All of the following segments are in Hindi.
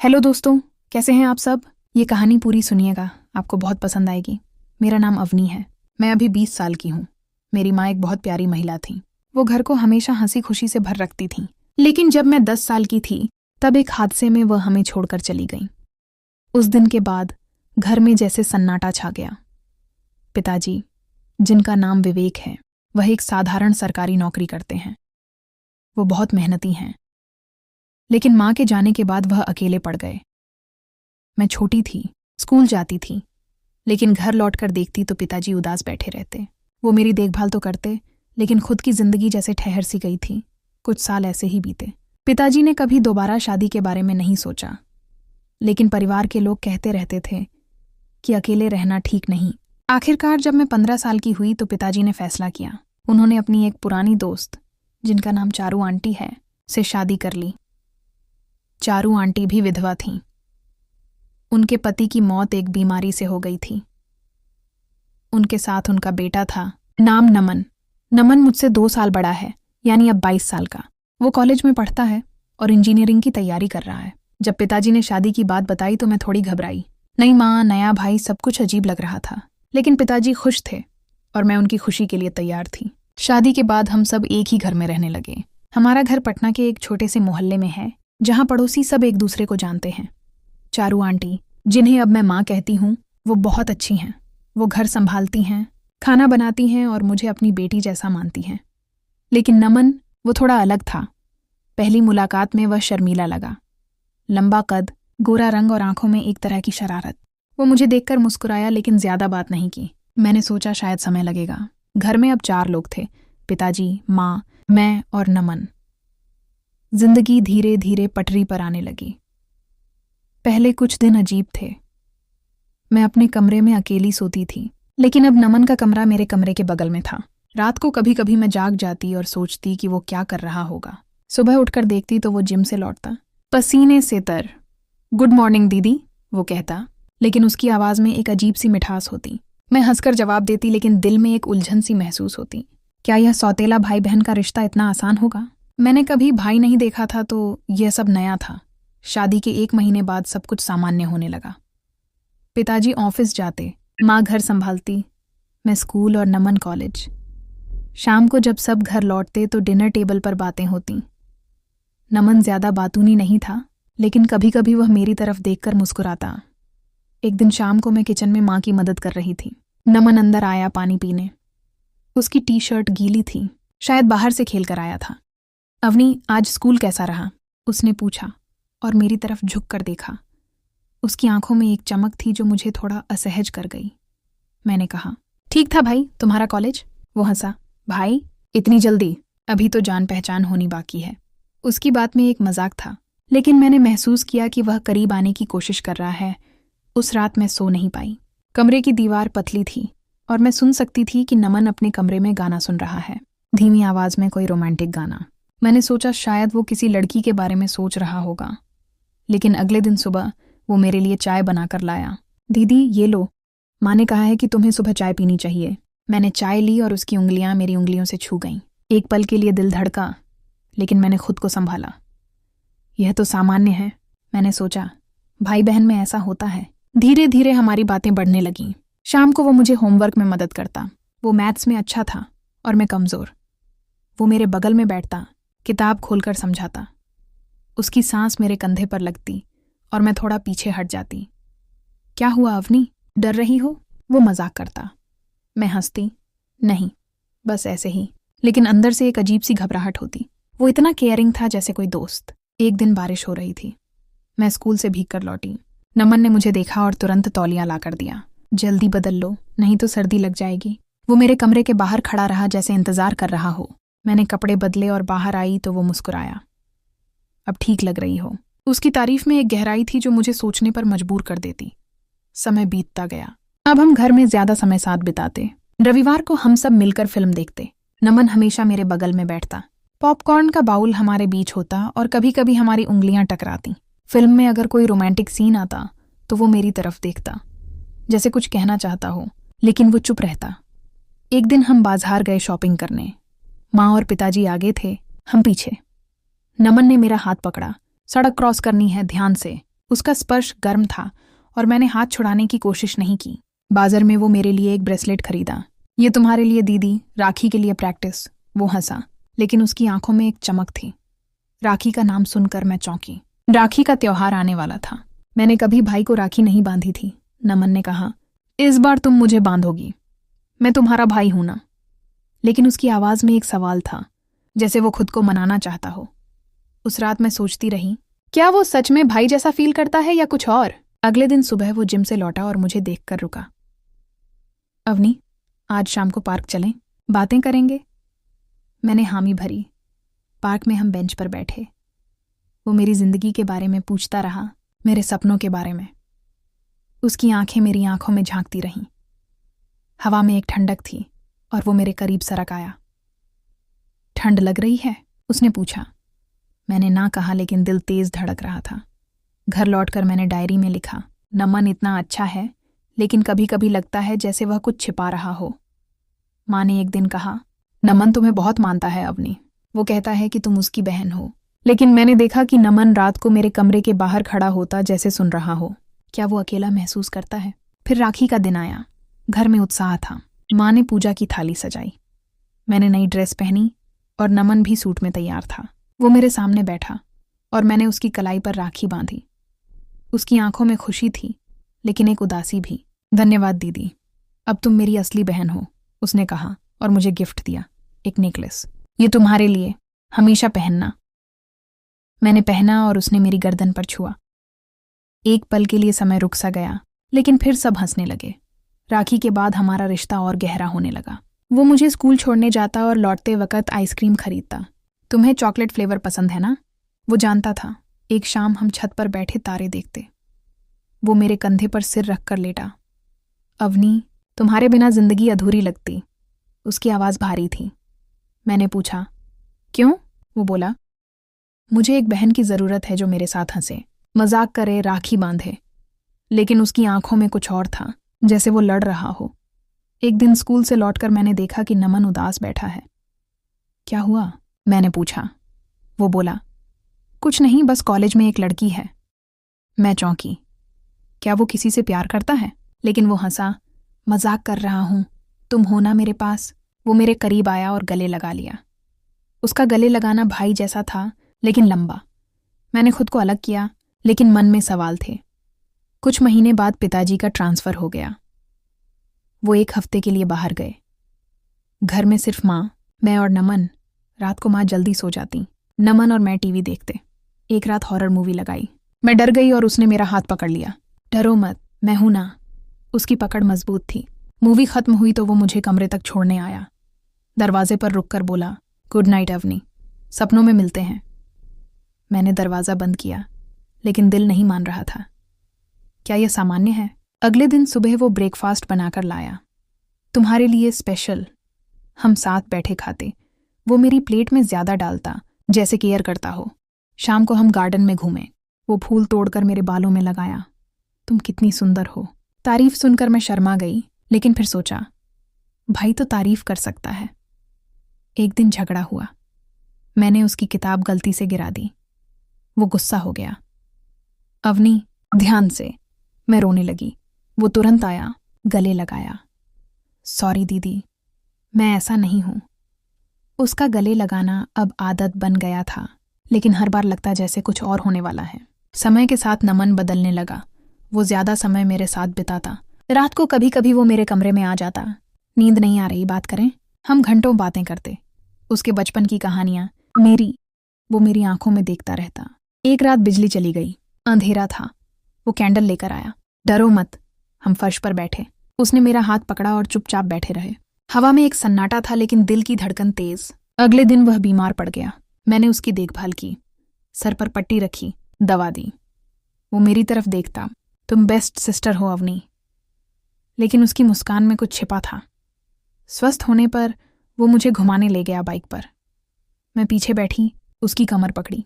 हेलो दोस्तों, कैसे हैं आप सब। ये कहानी पूरी सुनिएगा, आपको बहुत पसंद आएगी। मेरा नाम अवनी है। मैं अभी 20 साल की हूँ। मेरी माँ एक बहुत प्यारी महिला थी। वो घर को हमेशा हंसी खुशी से भर रखती थी। लेकिन जब मैं 10 साल की थी तब एक हादसे में वह हमें छोड़कर चली गई। उस दिन के बाद घर में जैसे सन्नाटा छा गया। पिताजी, जिनका नाम विवेक है, वह एक साधारण सरकारी नौकरी करते हैं। वो बहुत मेहनती हैं, लेकिन माँ के जाने के बाद वह अकेले पड़ गए। मैं छोटी थी, स्कूल जाती थी, लेकिन घर लौटकर देखती तो पिताजी उदास बैठे रहते। वो मेरी देखभाल तो करते, लेकिन खुद की जिंदगी जैसे ठहर सी गई थी। कुछ साल ऐसे ही बीते। पिताजी ने कभी दोबारा शादी के बारे में नहीं सोचा, लेकिन परिवार के लोग कहते रहते थे कि अकेले रहना ठीक नहीं। आखिरकार जब मैं 15 साल की हुई तो पिताजी ने फैसला किया। उन्होंने अपनी एक पुरानी दोस्त, जिनका नाम चारू आंटी है, से शादी कर ली। चारू आंटी भी विधवा थीं। उनके पति की मौत एक बीमारी से हो गई थी। उनके साथ उनका बेटा था, नाम नमन। नमन मुझसे 2 साल बड़ा है, यानी अब 22 साल का। वो कॉलेज में पढ़ता है और इंजीनियरिंग की तैयारी कर रहा है। जब पिताजी ने शादी की बात बताई तो मैं थोड़ी घबराई। नई माँ, नया भाई, सब कुछ अजीब लग रहा था। लेकिन पिताजी खुश थे और मैं उनकी खुशी के लिए तैयार थी। शादी के बाद हम सब एक ही घर में रहने लगे। हमारा घर पटना के एक छोटे से मोहल्ले में है, जहां पड़ोसी सब एक दूसरे को जानते हैं। चारू आंटी, जिन्हें अब मैं माँ कहती हूँ, वो बहुत अच्छी हैं। वो घर संभालती हैं, खाना बनाती हैं और मुझे अपनी बेटी जैसा मानती हैं। लेकिन नमन, वो थोड़ा अलग था। पहली मुलाकात में वह शर्मीला लगा। लंबा कद, गोरा रंग और आंखों में एक तरह की शरारत। वो मुझे देखकर मुस्कुराया, लेकिन ज्यादा बात नहीं की। मैंने सोचा शायद समय लगेगा। घर में अब 4 लोग थे, पिताजी, माँ, मैं और नमन। जिंदगी धीरे धीरे पटरी पर आने लगी। पहले कुछ दिन अजीब थे। मैं अपने कमरे में अकेली सोती थी, लेकिन अब नमन का कमरा मेरे कमरे के बगल में था। रात को कभी कभी मैं जाग जाती और सोचती कि वो क्या कर रहा होगा। सुबह उठकर देखती तो वो जिम से लौटता, पसीने से तर। गुड मॉर्निंग दीदी, वो कहता, लेकिन उसकी आवाज़ में एक अजीब सी मिठास होती। मैं हंसकर जवाब देती, लेकिन दिल में एक उलझन सी महसूस होती। क्या यह सौतेला भाई बहन का रिश्ता इतना आसान होगा? मैंने कभी भाई नहीं देखा था तो यह सब नया था। शादी के 1 महीने बाद सब कुछ सामान्य होने लगा। पिताजी ऑफिस जाते, माँ घर संभालती, मैं स्कूल और नमन कॉलेज। शाम को जब सब घर लौटते तो डिनर टेबल पर बातें होती। नमन ज्यादा बातूनी नहीं था, लेकिन कभी कभी वह मेरी तरफ देखकर मुस्कुराता। एक दिन शाम को मैं किचन में माँ की मदद कर रही थी। नमन अंदर आया पानी पीने। उसकी टी-शर्ट गीली थी, शायद बाहर से खेल कर आया था। अवनी, आज स्कूल कैसा रहा? उसने पूछा और मेरी तरफ झुक कर देखा। उसकी आंखों में एक चमक थी जो मुझे थोड़ा असहज कर गई। मैंने कहा, ठीक था भाई, तुम्हारा कॉलेज? वो हंसा, भाई इतनी जल्दी? अभी तो जान पहचान होनी बाकी है। उसकी बात में एक मजाक था, लेकिन मैंने महसूस किया कि वह करीब आने की कोशिश कर रहा है। उस रात मैं सो नहीं पाई। कमरे की दीवार पतली थी और मैं सुन सकती थी कि नमन अपने कमरे में गाना सुन रहा है, धीमी आवाज में कोई रोमांटिक गाना। मैंने सोचा शायद वो किसी लड़की के बारे में सोच रहा होगा, लेकिन अगले दिन सुबह वो मेरे लिए चाय बनाकर लाया। दीदी ये लो, माँ ने कहा है कि तुम्हें सुबह चाय पीनी चाहिए। मैंने चाय ली और उसकी उंगलियां मेरी उंगलियों से छू गईं। एक पल के लिए दिल धड़का, लेकिन मैंने खुद को संभाला। यह तो सामान्य है, मैंने सोचा, भाई बहन में ऐसा होता है। धीरे धीरे हमारी बातें बढ़ने लगीं। शाम को वो मुझे होमवर्क में मदद करता। वो मैथ्स में अच्छा था और मैं कमज़ोर। वो मेरे बगल में बैठता, किताब खोलकर समझाता। उसकी सांस मेरे कंधे पर लगती और मैं थोड़ा पीछे हट जाती। क्या हुआ अवनी, डर रही हो? वो मजाक करता। मैं हंसती, नहीं, बस ऐसे ही। लेकिन अंदर से एक अजीब सी घबराहट होती। वो इतना केयरिंग था जैसे कोई दोस्त। एक दिन बारिश हो रही थी। मैं स्कूल से भीग कर लौटी। नमन ने मुझे देखा और तुरंत तौलिया ला कर दिया। जल्दी बदल लो, नहीं तो सर्दी लग जाएगी। वो मेरे कमरे के बाहर खड़ा रहा जैसे इंतजार कर रहा हो। मैंने कपड़े बदले और बाहर आई तो वो मुस्कुराया। अब ठीक लग रही हो। उसकी तारीफ में एक गहराई थी जो मुझे सोचने पर मजबूर कर देती। समय बीतता गया। अब हम घर में ज्यादा समय साथ बिताते। रविवार को हम सब मिलकर फिल्म देखते। नमन हमेशा मेरे बगल में बैठता। पॉपकॉर्न का बाउल हमारे बीच होता और कभी कभी हमारी उंगलियां टकराती। फिल्म में अगर कोई रोमांटिक सीन आता तो वो मेरी तरफ देखता, जैसे कुछ कहना चाहता हो, लेकिन वो चुप रहता। एक दिन हम बाजार गए शॉपिंग करने। माँ और पिताजी आगे थे, हम पीछे। नमन ने मेरा हाथ पकड़ा। सड़क क्रॉस करनी है, ध्यान से। उसका स्पर्श गर्म था और मैंने हाथ छुड़ाने की कोशिश नहीं की। बाजार में वो मेरे लिए एक ब्रेसलेट खरीदा। ये तुम्हारे लिए दीदी, राखी के लिए प्रैक्टिस। वो हंसा, लेकिन उसकी आंखों में एक चमक थी। राखी का नाम सुनकर मैं चौंकी। राखी का त्योहार आने वाला था। मैंने कभी भाई को राखी नहीं बांधी थी। नमन ने कहा, इस बार तुम मुझे बांधोगी। मैं तुम्हारा भाई हूं ना। लेकिन उसकी आवाज में एक सवाल था, जैसे वो खुद को मनाना चाहता हो। उस रात मैं सोचती रही, क्या वो सच में भाई जैसा फील करता है या कुछ और। अगले दिन सुबह वो जिम से लौटा और मुझे देखकर रुका। अवनी, आज शाम को पार्क चलें, बातें करेंगे। मैंने हामी भरी। पार्क में हम बेंच पर बैठे। वो मेरी जिंदगी के बारे में पूछता रहा, मेरे सपनों के बारे में। उसकी आंखें मेरी आंखों में झांकती रहीं। हवा में एक ठंडक थी और वो मेरे करीब सरक आया। ठंड लग रही है? उसने पूछा। मैंने ना कहा, लेकिन दिल तेज धड़क रहा था। घर लौटकर मैंने डायरी में लिखा, नमन इतना अच्छा है, लेकिन कभी कभी लगता है जैसे वह कुछ छिपा रहा हो। माँ ने एक दिन कहा, नमन तुम्हें बहुत मानता है अवनी। वो कहता है कि तुम उसकी बहन हो। लेकिन मैंने देखा कि नमन रात को मेरे कमरे के बाहर खड़ा होता जैसे सुन रहा हो। क्या वो अकेला महसूस करता है? फिर राखी का दिन आया। घर में उत्साह था। माँ ने पूजा की थाली सजाई। मैंने नई ड्रेस पहनी और नमन भी सूट में तैयार था। वो मेरे सामने बैठा और मैंने उसकी कलाई पर राखी बांधी। उसकी आंखों में खुशी थी, लेकिन एक उदासी भी। धन्यवाद दीदी, अब तुम मेरी असली बहन हो, उसने कहा और मुझे गिफ्ट दिया, एक नेकलेस। ये तुम्हारे लिए, हमेशा पहनना। मैंने पहना और उसने मेरी गर्दन पर छुआ। एक पल के लिए समय रुक सा गया, लेकिन फिर सब हंसने लगे। राखी के बाद हमारा रिश्ता और गहरा होने लगा। वो मुझे स्कूल छोड़ने जाता और लौटते वक्त आइसक्रीम खरीदता। तुम्हें चॉकलेट फ्लेवर पसंद है ना? वो जानता था। एक शाम हम छत पर बैठे तारे देखते। वो मेरे कंधे पर सिर रखकर लेटा। अवनी, तुम्हारे बिना जिंदगी अधूरी लगती। उसकी आवाज़ भारी थी। मैंने पूछा, क्यों? वो बोला, मुझे एक बहन की ज़रूरत है जो मेरे साथ हंसे, मजाक करे, राखी बांधे। लेकिन उसकी आंखों में कुछ और था, जैसे वो लड़ रहा हो। एक दिन स्कूल से लौटकर मैंने देखा कि नमन उदास बैठा है। क्या हुआ? मैंने पूछा। वो बोला, कुछ नहीं, बस कॉलेज में एक लड़की है। मैं चौंकी। क्या वो किसी से प्यार करता है? लेकिन वो हंसा। मजाक कर रहा हूं, तुम हो ना मेरे पास। वो मेरे करीब आया और गले लगा लिया। उसका गले लगाना भाई जैसा था, लेकिन लंबा। मैंने खुद को अलग किया, लेकिन मन में सवाल थे। कुछ महीने बाद पिताजी का ट्रांसफर हो गया। वो एक हफ्ते के लिए बाहर गए। घर में सिर्फ माँ, मैं और नमन। रात को माँ जल्दी सो जाती। नमन और मैं टीवी देखते। एक रात हॉरर मूवी लगाई। मैं डर गई और उसने मेरा हाथ पकड़ लिया। डरो मत, मैं हूं ना। उसकी पकड़ मजबूत थी। मूवी खत्म हुई तो वो मुझे कमरे तक छोड़ने आया। दरवाजे पर रुककर बोला, गुड नाइट अवनी, सपनों में मिलते हैं। मैंने दरवाज़ा बंद किया, लेकिन दिल नहीं मान रहा था। क्या यह सामान्य है? अगले दिन सुबह वो ब्रेकफास्ट बनाकर लाया, तुम्हारे लिए स्पेशल। हम साथ बैठे खाते। वो मेरी प्लेट में ज्यादा डालता, जैसे केयर करता हो। शाम को हम गार्डन में घूमे। वो फूल तोड़कर मेरे बालों में लगाया। तुम कितनी सुंदर हो। तारीफ सुनकर मैं शर्मा गई, लेकिन फिर सोचा, भाई तो तारीफ कर सकता है। एक दिन झगड़ा हुआ। मैंने उसकी किताब गलती से गिरा दी। वो गुस्सा हो गया। अवनी, ध्यान से। मैं रोने लगी। वो तुरंत आया, गले लगाया। सॉरी दीदी, मैं ऐसा नहीं हूं। उसका गले लगाना अब आदत बन गया था, लेकिन हर बार लगता जैसे कुछ और होने वाला है। समय के साथ नमन बदलने लगा। वो ज्यादा समय मेरे साथ बिताता। रात को कभी कभी वो मेरे कमरे में आ जाता। नींद नहीं आ रही, बात करें? हम घंटों बातें करते। उसके बचपन की कहानियां, वो मेरी आंखों में देखता रहता। एक रात बिजली चली गई। अंधेरा था। वो कैंडल लेकर आया। डरो मत। हम फर्श पर बैठे। उसने मेरा हाथ पकड़ा और चुपचाप बैठे रहे। हवा में एक सन्नाटा था, लेकिन दिल की धड़कन तेज। अगले दिन वह बीमार पड़ गया। मैंने उसकी देखभाल की, सर पर पट्टी रखी, दवा दी। वो मेरी तरफ देखता। तुम बेस्ट सिस्टर हो अवनी। लेकिन उसकी मुस्कान में कुछ छिपा था। स्वस्थ होने पर वो मुझे घुमाने ले गया बाइक पर। मैं पीछे बैठी, उसकी कमर पकड़ी।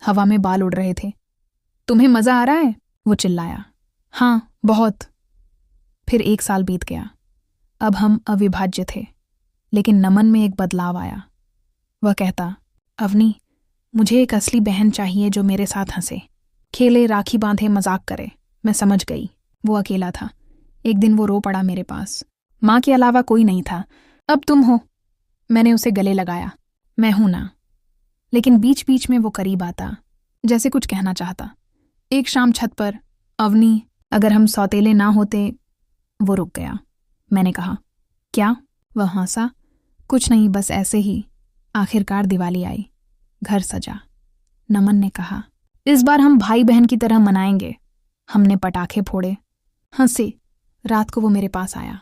हवा में बाल उड़ रहे थे। तुम्हें मजा आ रहा है? वो चिल्लाया। हाँ, बहुत। फिर 1 साल बीत गया। अब हम अविभाज्य थे, लेकिन नमन में एक बदलाव आया। वह कहता, अवनी, मुझे एक असली बहन चाहिए जो मेरे साथ हंसे। खेले, राखी बांधे, मजाक करे। मैं समझ गई, वो अकेला था। एक दिन वो रो पड़ा मेरे पास। माँ के अलावा कोई नहीं था। अब तुम हो। मैंने उसे गले लगाया। मैं हूं ना। लेकिन बीच बीच में वो करीब आता, जैसे कुछ कहना चाहता। एक शाम छत पर, अवनी, अगर हम सौतेले ना होते। वो रुक गया। मैंने कहा, क्या? वह हंसा। कुछ नहीं, बस ऐसे ही। आखिरकार दिवाली आई, घर सजा। नमन ने कहा, इस बार हम भाई बहन की तरह मनाएंगे। हमने पटाखे फोड़े, हंसे। रात को वो मेरे पास आया।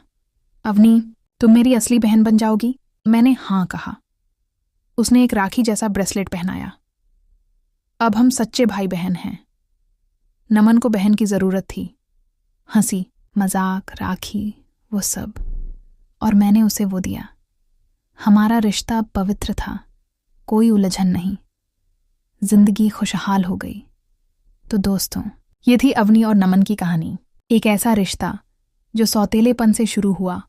अवनी, तुम मेरी असली बहन बन जाओगी? मैंने हाँ कहा। उसने एक राखी जैसा ब्रेसलेट पहनाया। अब हम सच्चे भाई बहन हैं। नमन को बहन की जरूरत थी। हंसी, मजाक, राखी, वो सब। और मैंने उसे वो दिया। हमारा रिश्ता अब पवित्र था, कोई उलझन नहीं। जिंदगी खुशहाल हो गई। तो दोस्तों, ये थी अवनी और नमन की कहानी। एक ऐसा रिश्ता जो सौतेलेपन से शुरू हुआ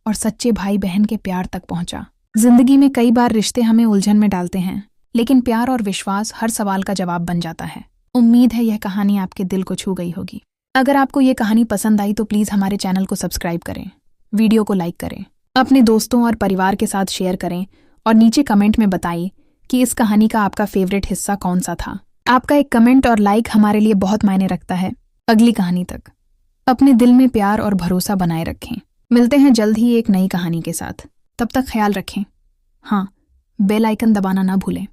और सच्चे भाई बहन के प्यार तक पहुंचा। जिंदगी में कई बार रिश्ते हमें उलझन में डालते हैं, लेकिन प्यार और विश्वास हर सवाल का जवाब बन जाता है। उम्मीद है यह कहानी आपके दिल को छू गई होगी। अगर आपको ये कहानी पसंद आई तो प्लीज़ हमारे चैनल को सब्सक्राइब करें, वीडियो को लाइक करें, अपने दोस्तों और परिवार के साथ शेयर करें और नीचे कमेंट में बताइए कि इस कहानी का आपका फेवरेट हिस्सा कौन सा था। आपका एक कमेंट और लाइक हमारे लिए बहुत मायने रखता है। अगली कहानी तक अपने दिल में प्यार और भरोसा बनाए रखें। मिलते हैं जल्द ही एक नई कहानी के साथ। तब तक ख्याल रखें। हाँ, बेल आइकन दबाना ना भूलें।